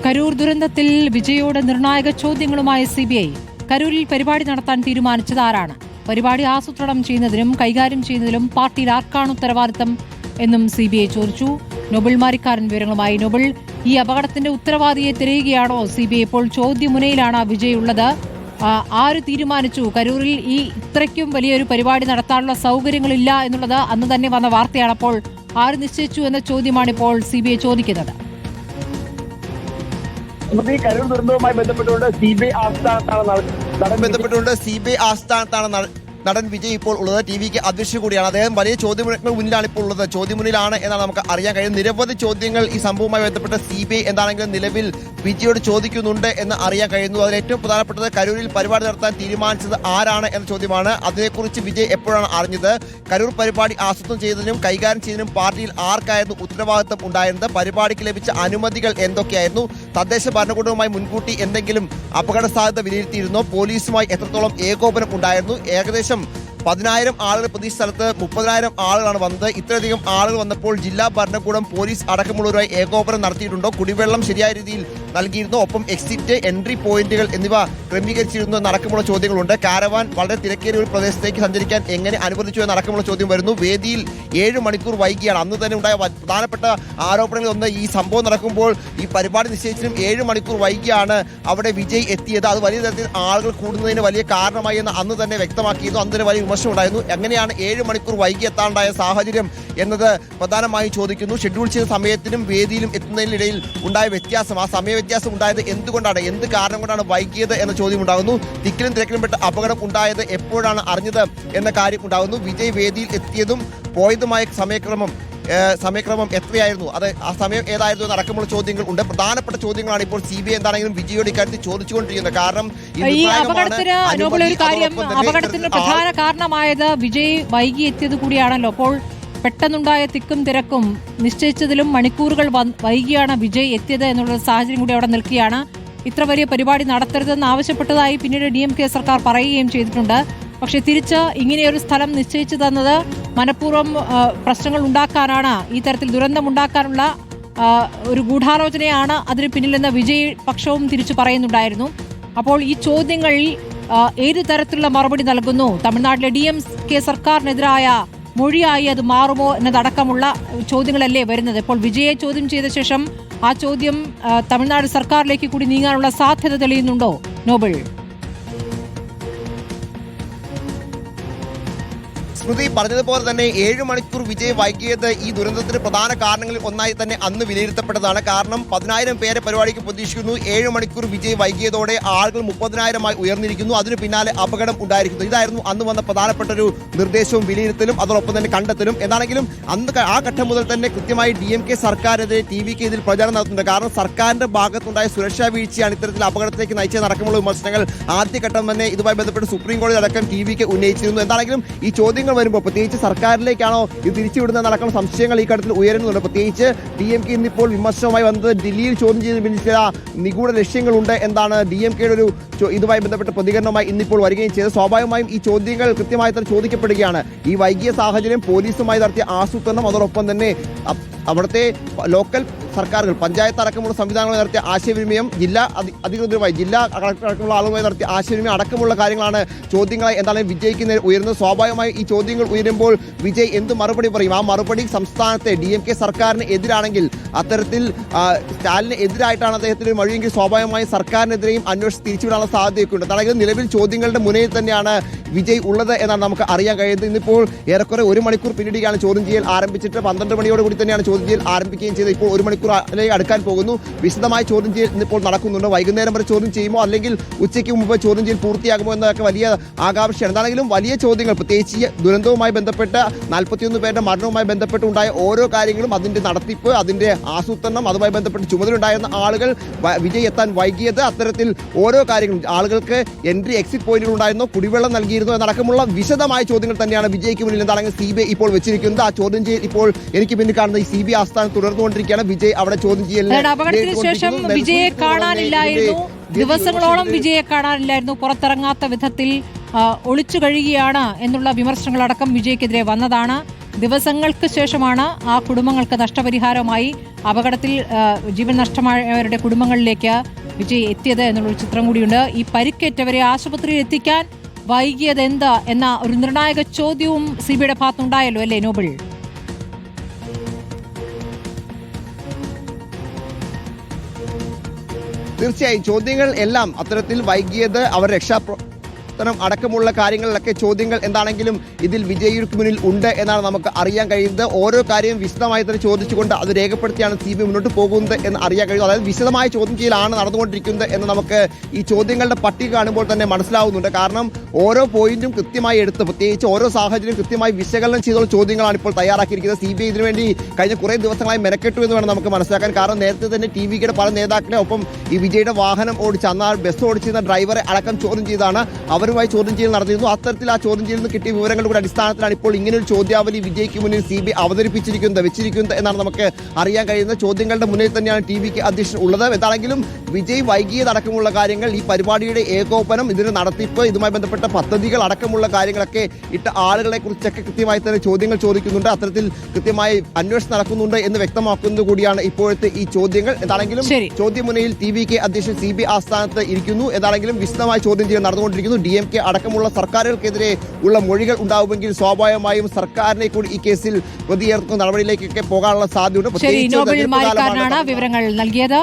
കരൂർ ദുരന്തത്തിൽ വിജയോട് നിർണായക ചോദ്യങ്ങളുമായി സിബിഐ. കരൂരിൽ പരിപാടി നടത്താൻ തീരുമാനിച്ചത് ആരാണ്? പരിപാടി ആസൂത്രണം ചെയ്യുന്നതിനും കൈകാര്യം ചെയ്യുന്നതിലും പാർട്ടിയിൽ ആർക്കാണ് ഉത്തരവാദിത്തം എന്നും സിബിഐ ചോദിച്ചു. നോബിൾ മാരിക്കാരൻ വിവരങ്ങളുമായി. നോബിൾ, ഈ അപകടത്തിന്റെ ഉത്തരവാദിയെ തിരയുകയാണോ സിബിഐ? ഇപ്പോൾ ചോദ്യമുനയിലാണ് വിജയ് ഉള്ളത്. ആര് തീരുമാനിച്ചു കരൂരിൽ ഈ ഇത്രയ്ക്കും വലിയൊരു പരിപാടി നടത്താനുള്ള സൗകര്യങ്ങളില്ല എന്നുള്ളത് അന്ന് തന്നെ വന്ന വാർത്തയാണ്. അപ്പോൾ ആര് നിശ്ചയിച്ചു എന്ന ചോദ്യമാണ് ഇപ്പോൾ സിബിഐ ചോദിക്കുന്നത്. കരൂർ ദുരന്തവുമായി ബന്ധപ്പെട്ടുകൊണ്ട് സിബിഐ ആസ്ഥാനത്താണ് നടൻ വിജയ് ഇപ്പോൾ ഉള്ളത്. ടിവിക്ക് അധ്യക്ഷൻ കൂടിയാണ്. അദ്ദേഹം വലിയ ചോദ്യങ്ങൾക്ക് മുന്നിലാണ് ഇപ്പോൾ ഉള്ളത്. ചോദ്യമുന്നിലാണ് എന്നാണ് നമുക്ക് അറിയാൻ കഴിയുന്നത്. നിരവധി ചോദ്യങ്ങൾ ഈ സംഭവവുമായി ബന്ധപ്പെട്ട സിബിഐ എന്താണെങ്കിലും നിലവിൽ വിജയോട് ചോദിക്കുന്നുണ്ട് എന്ന് അറിയാൻ കഴിയുന്നു. അതിൽ ഏറ്റവും പ്രധാനപ്പെട്ടത് കരൂരിൽ പരിപാടി നടത്താൻ തീരുമാനിച്ചത് ആരാണ് എന്ന ചോദ്യമാണ്. അതിനെക്കുറിച്ച് വിജയ് എപ്പോഴാണ് അറിഞ്ഞത്? കരൂർ പരിപാടി ആസൂത്രണം ചെയ്തതിനും കൈകാര്യം ചെയ്തതിനും പാർട്ടിയിൽ ആർക്കായിരുന്നു ഉത്തരവാദിത്തം ഉണ്ടായിരുന്നത്? പരിപാടിക്ക് ലഭിച്ച അനുമതികൾ എന്തൊക്കെയായിരുന്നു? തദ്ദേശ ഭരണകൂടവുമായി മുൻകൂട്ടി എന്തെങ്കിലും അപകട സാധ്യത വിലയിരുത്തിയിരുന്നോ? പോലീസുമായി എത്രത്തോളം ഏകോപനം ഉണ്ടായിരുന്നു? ഏകദേശം 10,000 ആളുകൾ പ്രതീക്ഷ സ്ഥലത്ത് 30,000 ആളുകളാണ് വന്നത്. ഇത്രയധികം ആളുകൾ വന്നപ്പോൾ ജില്ലാ ഭരണകൂടം, പോലീസ് അടക്കമുള്ളവരുമായി ഏകോപനം നടത്തിയിട്ടുണ്ടോ? കുടിവെള്ളം ശരിയായ രീതിയിൽ നൽകിയിരുന്നോ? ഒപ്പം എക്സിറ്റ്, എൻട്രി പോയിന്റുകൾ എന്നിവ ക്രമീകരിച്ചിരുന്നു എന്നടക്കമുള്ള ചോദ്യങ്ങളുണ്ട്. കാരവാൻ വളരെ തിരക്കേറിയ ഒരു പ്രദേശത്തേക്ക് സഞ്ചരിക്കാൻ എങ്ങനെ അനുവദിച്ചു എന്നടക്കമുള്ള ചോദ്യം വരുന്നു. വേദിയിൽ 7 മണിക്കൂർ വൈകിയാണ്. അന്ന് തന്നെ ഉണ്ടായ പ്രധാനപ്പെട്ട ആരോപണങ്ങളിൽ ഒന്ന്, ഈ സംഭവം നടക്കുമ്പോൾ ഈ പരിപാടി നിശ്ചയിച്ചതിനും 7 മണിക്കൂർ വൈകിയാണ് അവിടെ വിജയ് എത്തിയത്. അത് വലിയ തരത്തിൽ ആളുകൾ കൂടുന്നതിന് വലിയ കാരണമായി എന്ന് അന്ന് തന്നെ വ്യക്തമാക്കിയിരുന്നു. അന്ന് തന്നെ വലിയ വിമർശനം ഉണ്ടായിരുന്നു. എങ്ങനെയാണ് 7 മണിക്കൂർ വൈകി എത്താനുണ്ടായ സാഹചര്യം എന്നത് പ്രധാനമായും ചോദിക്കുന്നു. ഷെഡ്യൂൾ ചെയ്ത സമയത്തിനും വേദിയിലും എത്തുന്നതിനിടയിൽ ഉണ്ടായ വ്യത്യാസം, ആ സമയ വ്യത്യാസം ഉണ്ടായത് എന്തുകൊണ്ടാണ്, എന്ത് കാരണം കൊണ്ടാണ് വൈകിയത് എന്ന ചോദ്യം ഉണ്ടാകുന്നു. തിക്കിലും തിരക്കിലും പെട്ട അപകടം ഉണ്ടായത് എപ്പോഴാണ് അറിഞ്ഞത് എന്ന കാര്യം ഉണ്ടാകുന്നു. വിജയ് വേദിയിൽ എത്തിയതും പോയതുമായ സമയക്രമം എത്രയായിരുന്നു, അത് ആ സമയം ഏതായിരുന്നു എന്നടക്കമുള്ള ചോദ്യങ്ങൾ ഉണ്ട്. പ്രധാനപ്പെട്ട ചോദ്യങ്ങളാണ് ഇപ്പോൾ സിബിഐ എന്താണെങ്കിലും വിജയോട് ഇക്കാര്യത്തിൽ ചോദിച്ചുകൊണ്ടിരിക്കുന്നത്. കാരണം ഈ അപകടത്തിന് പ്രധാന കാരണമായത് വിജയ് വൈകി എത്തിയത് കൂടിയാണല്ലോ. അപ്പോൾ പെട്ടെന്നുണ്ടായ തിക്കും തിരക്കും നിശ്ചയിച്ചതിലും മണിക്കൂറുകൾ വൈകിയാണ് വിജയ് എത്തിയത് എന്നുള്ള സാഹചര്യം കൂടി അവിടെ നിൽക്കുകയാണ്. ഇത്ര വലിയ പരിപാടി നടത്തരുതെന്ന് ആവശ്യപ്പെട്ടതായി പിന്നീട് DMK സർക്കാർ പറയുകയും ചെയ്തിട്ടുണ്ട്. പക്ഷെ തിരിച്ച് ഇങ്ങനെയൊരു സ്ഥലം നിശ്ചയിച്ചു തന്നത് മനഃപൂർവ്വം പ്രശ്നങ്ങൾ ഉണ്ടാക്കാനാണ്, ഈ തരത്തിൽ ദുരന്തമുണ്ടാക്കാനുള്ള ഒരു ഗൂഢാലോചനയാണ് അതിന് പിന്നിലെന്ന് വിജയ് പക്ഷവും തിരിച്ചു പറയുന്നുണ്ടായിരുന്നു. അപ്പോൾ ഈ ചോദ്യങ്ങളിൽ ഏത് തരത്തിലുള്ള മറുപടി നൽകുന്നു? തമിഴ്നാട്ടിലെ DMK സർക്കാരിനെതിരായ മൊഴിയായി അത് മാറുമോ എന്നതടക്കമുള്ള ചോദ്യങ്ങളല്ലേ വരുന്നത്. ഇപ്പോൾ വിജയെ ചോദ്യം ചെയ്ത ശേഷം ആ ചോദ്യം തമിഴ്നാട് സർക്കാരിലേക്ക് കൂടി നീങ്ങാനുള്ള സാധ്യത തെളിയുന്നുണ്ടോ നോബിൾ? സ്മൃതി പറഞ്ഞതുപോലെ തന്നെ 7 മണിക്കൂർ വിജയ് വൈകിയത് ഈ ദുരന്തത്തിന് പ്രധാന കാരണങ്ങളിൽ ഒന്നായി തന്നെ അന്ന് വിലയിരുത്തപ്പെട്ടതാണ്. കാരണം 10,000 പേരെ പരിപാടിക്ക് പ്രതീക്ഷിക്കുന്നു. 7 മണിക്കൂർ വിജയ് വൈകിയതോടെ ആളുകൾ 30,000-ആയി ഉയർന്നിരിക്കുന്നു. അതിന് പിന്നാലെ അപകടം ഉണ്ടായിരിക്കുന്നു. ഇതായിരുന്നു അന്ന് വന്ന പ്രധാനപ്പെട്ട ഒരു നിർദ്ദേശവും വിലയിരുത്തലും അതോടൊപ്പം തന്നെ കണ്ടെത്തലും. എന്താണെങ്കിലും അന്ന് ആ ഘട്ടം മുതൽ തന്നെ കൃത്യമായി DMK സർക്കാരിനെതിരെ TVക്ക് ഇതിൽ പ്രചാരണം നടത്തുന്നുണ്ട്. കാരണം സർക്കാരിന്റെ ഭാഗത്തുണ്ടായ സുരക്ഷാ വീഴ്ചയാണ് ഇത്തരത്തിൽ അപകടത്തിലേക്ക് നയിച്ച നടക്കമുള്ള വിമർശനങ്ങൾ ആദ്യഘട്ടം തന്നെ ഇതുമായി ബന്ധപ്പെട്ട് സുപ്രീം കോടതി അടക്കം TVക്ക് ഉന്നയിച്ചിരുന്നു. എന്താണെങ്കിലും ഈ ചോദ്യങ്ങൾ വരുമ്പോൾ പ്രത്യേകിച്ച് സർക്കാരിലേക്കാണോ ഇത് തിരിച്ചുവിടുന്ന നടക്കുന്ന സംശയങ്ങൾ ഈ ഘട്ടത്തിൽ ഉയരുന്നുണ്ട്. പ്രത്യേകിച്ച് DMK ഇന്നിപ്പോൾ വിമർശനവുമായി വന്നത് ദില്ലിയിൽ ചോദ്യം ചെയ്ത് പിന്നിൽ ചില നിഗൂഢ ലക്ഷ്യങ്ങളുണ്ട് എന്താണ് DMKയുടെ ഒരു ഇതുമായി ബന്ധപ്പെട്ട പ്രതികരണവുമായി ഇന്നിപ്പോൾ വരികയും ചെയ്തത്. സ്വാഭാവികമായും ഈ ചോദ്യങ്ങൾ കൃത്യമായി തന്നെ ചോദിക്കപ്പെടുകയാണ്. ഈ വൈകിയ സാഹചര്യം, പോലീസുമായി നടത്തിയ ആസൂത്രണം, അതോടൊപ്പം തന്നെ അവിടുത്തെ ലോക്കൽ സർക്കാരുകൾ, പഞ്ചായത്ത് അടക്കമുള്ള സംവിധാനങ്ങൾ നടത്തിയ ആശയവിനിമയം, ജില്ലാ അധികൃതരുമായി, ജില്ലാ അടക്കമുള്ള ആളുകളുമായി നടത്തിയ ആശയവിനിമയം അടക്കമുള്ള കാര്യങ്ങളാണ് ചോദ്യങ്ങളായി എന്താണ് വിജയ്ക്ക് ഉയരുന്നത്. സ്വാഭാവികമായി ഈ ചോദ്യങ്ങൾ ഉയരുമ്പോൾ വിജയ് എന്ത് മറുപടി പറയും? ആ മറുപടി സംസ്ഥാനത്തെ DMK സർക്കാരിന് എതിരാണെങ്കിൽ, അത്തരത്തിൽ സ്റ്റാലിന് എതിരായിട്ടാണ് അദ്ദേഹത്തിന് ഒരു മൊഴിയെങ്കിൽ സ്വാഭാവികമായും സർക്കാരിനെതിരെയും അന്വേഷിച്ച് തിരിച്ചുവിടാനുള്ള സാധ്യതയൊക്കെ ഉണ്ട്. അതായത് നിലവിൽ ചോദ്യങ്ങളുടെ മുനയിൽ തന്നെയാണ് വിജയ് ഉള്ളത് എന്നാണ് നമുക്ക് അറിയാൻ കഴിയുന്നത്. ഇന്നിപ്പോൾ ഏറെക്കുറെ 1 മണിക്കൂർ പിന്നിടുകയാണ് ചോദ്യം ചെയ്യൽ ആരംഭിച്ചിട്ട്. 12 മണിയോടുകൂടി തന്നെയാണ് ചോദ്യം ചെയ്യൽ ആരംഭിക്കുകയും ചെയ്തത്. ഇപ്പോൾ 1 മണിക്കൂറിലേക്ക് അടുക്കാൻ പോകുന്നു. വിശദമായ ചോദ്യം ചെയ്യൽ ഇന്നിപ്പോൾ നടക്കുന്നുണ്ട്. വൈകുന്നേരം വരെ ചോദ്യം ചെയ്യുമോ അല്ലെങ്കിൽ ഉച്ചയ്ക്ക് മുമ്പ് ചോദ്യം ചെയ്യൽ പൂർത്തിയാകുമോ എന്നതൊക്കെ വലിയ ആകാംക്ഷയാണ്. എന്താണെങ്കിലും വലിയ ചോദ്യങ്ങൾ, പ്രത്യേകിച്ച് ദുരന്തവുമായി ബന്ധപ്പെട്ട് 41 പേരുടെ മരണവുമായി ബന്ധപ്പെട്ട് ഉണ്ടായ ഓരോ കാര്യങ്ങളും, അതിന്റെ നടത്തിപ്പ്, അതിന്റെ ആസൂത്രണം, അതുമായി ബന്ധപ്പെട്ട് ചുമതലയുണ്ടായിരുന്ന ആളുകൾ, വിജയ് എത്താൻ വൈകിയത്, അത്തരത്തിൽ ഓരോ കാര്യങ്ങളും, ആളുകൾക്ക് എൻട്രി എക്സിറ്റ് പോയിന്റുകൾ ഉണ്ടായിരുന്നോ, കുടിവെള്ളം നൽകിയിരുന്നു എന്നടക്കമുള്ള വിശദമായ ചോദ്യങ്ങൾ തന്നെയാണ് വിജയ്ക്ക് മുന്നിൽ എന്താണെങ്കിൽ CBI ഇപ്പോൾ വെച്ചിരിക്കുന്നത്. ആ ചോദ്യം ചെയ്യൽ ഇപ്പോൾ എനിക്ക് പിന്നിൽ കാണുന്ന ഈ CBI ആസ്ഥാനം തുടർന്നുകൊണ്ടിരിക്കുകയാണ്. വിജയ് അവിടെ ചോദ്യം ചെയ്യലിന് അപകടത്തിന് ശേഷം വിജയെ കാണാനില്ലായിരുന്നു. ദിവസങ്ങളോളം വിജയെ കാണാനില്ലായിരുന്നു. പുറത്തിറങ്ങാത്ത വിധത്തിൽ ഒളിച്ചു കഴിയുകയാണ് എന്നുള്ള വിമർശനങ്ങളടക്കം വിജയ്ക്കെതിരെ വന്നതാണ്. ദിവസങ്ങൾക്ക് ശേഷമാണ് ആ കുടുംബങ്ങൾക്ക് നഷ്ടപരിഹാരമായി അപകടത്തിൽ ജീവൻ നഷ്ടമായവരുടെ കുടുംബങ്ങളിലേക്ക് വിജയ് എത്തിയത് എന്നുള്ളൊരു ചിത്രം കൂടിയുണ്ട്. ഈ പരിക്കേറ്റവരെ ആശുപത്രിയിൽ എത്തിക്കാൻ വൈകിയത് എന്താ എന്ന ഒരു നിർണായക ചോദ്യവും സിബിഐയുടെ ഭാഗത്തുണ്ടായല്ലോ അല്ലേ നോബിൾ? തീർച്ചയായും ചോദ്യങ്ങൾ എല്ലാം അത്തരത്തിൽ വൈകിയത് അവർ അടക്കമുള്ള കാര്യങ്ങളിലൊക്കെ ചോദ്യങ്ങൾ എന്താണെങ്കിലും ഇതിൽ വിജയിക്ക് മുന്നിൽ ഉണ്ട് എന്നാണ് നമുക്ക് അറിയാൻ കഴിയുന്നത്. ഓരോ കാര്യവും വിശദമായി തന്നെ ചോദിച്ചുകൊണ്ട് അത് രേഖപ്പെടുത്തിയാണ് CBI മുന്നോട്ട് പോകുന്നത് എന്ന് അറിയാൻ കഴിയുന്നത്. അതായത് വിശദമായ ചോദ്യം ചെയ്യലാണ് നടന്നുകൊണ്ടിരിക്കുന്നത് എന്ന് നമുക്ക് ഈ ചോദ്യങ്ങളുടെ പട്ടിക കാണുമ്പോൾ തന്നെ മനസ്സിലാവുന്നുണ്ട്. കാരണം ഓരോ പോയിന്റും കൃത്യമായി എടുത്ത് പ്രത്യേകിച്ച് ഓരോ സാഹചര്യം കൃത്യമായി വിശകലനം ചെയ്തുള്ള ചോദ്യങ്ങളാണ് ഇപ്പോൾ തയ്യാറാക്കിയിരിക്കുന്നത്. CBI ഇതിനുവേണ്ടി കഴിഞ്ഞ കുറേ ദിവസങ്ങളായി മെനക്കെട്ടു എന്ന് വേണം നമുക്ക് മനസ്സിലാക്കാൻ. കാരണം നേരത്തെ തന്നെ TVKയുടെ പല നേതാക്കളെ ഒപ്പം ഈ വിജയുടെ വാഹനം ഓടിച്ച് അന്ന് ബസ് ഓടിച്ചിരുന്ന ഡ്രൈവറെ അടക്കം ചോദ്യം ചെയ്താണ് അവരുമായി ചോദ്യം ചെയ്യൽ നടത്തിയിരുന്നു. അത്തരത്തിൽ ആ ചോദ്യം ചെയ്യലിൽ നിന്ന് കിട്ടിയ വിവരങ്ങളുടെ അടിസ്ഥാനത്തിലാണ് ഇപ്പോൾ ഇങ്ങനൊരു ചോദ്യാവലി വിജയ്ക്ക് മുന്നിൽ CBI വെച്ചിരിക്കുന്നത് എന്നാണ് നമുക്ക് അറിയാൻ കഴിയുന്നത്. ചോദ്യങ്ങളുടെ മുന്നിൽ തന്നെയാണ് TVK അധ്യക്ഷൻ ഉള്ളത്. എന്താണെങ്കിലും വിജയ് വൈകിയതടക്കമുള്ള കാര്യങ്ങൾ, ഈ പരിപാടിയുടെ ഏകോപനം, ഇതിന്റെ നടത്തിപ്പ്, ഇതുമായി ബന്ധപ്പെട്ട പദ്ധതികൾ അടക്കമുള്ള കാര്യങ്ങളൊക്കെ ഇട്ട ആളുകളെ കുറിച്ചൊക്കെ കൃത്യമായി തന്നെ ചോദ്യങ്ങൾ ചോദിക്കുന്നുണ്ട്. അത്തരത്തിൽ കൃത്യമായി അന്വേഷണം നടക്കുന്നുണ്ട് എന്ന് വ്യക്തമാക്കുന്നത് കൂടിയാണ് ഇപ്പോഴത്തെ ഈ ചോദ്യങ്ങൾ. എന്താണെങ്കിലും ചോദ്യമുനയിൽ TVK അധ്യക്ഷൻ CBI ആസ്ഥാനത്ത് ഇരിക്കുന്നു. എന്താണെങ്കിലും വിശദമായ ചോദ്യം ചെയ്യൽ നടന്നുകൊണ്ടിരിക്കുന്നു. DMK അടക്കമുള്ള സർക്കാരുകൾക്കെതിരെ ഉള്ള മൊഴികൾ ഉണ്ടാവുമെങ്കിൽ സ്വാഭാവികമായും സർക്കാരിനെ കൂടി ഈ കേസിൽ പ്രതിയേർക്കുന്ന നടപടിയിലേക്കൊക്കെ പോകാനുള്ള സാധ്യതയുണ്ട്. വിവരങ്ങൾ നൽകിയത്.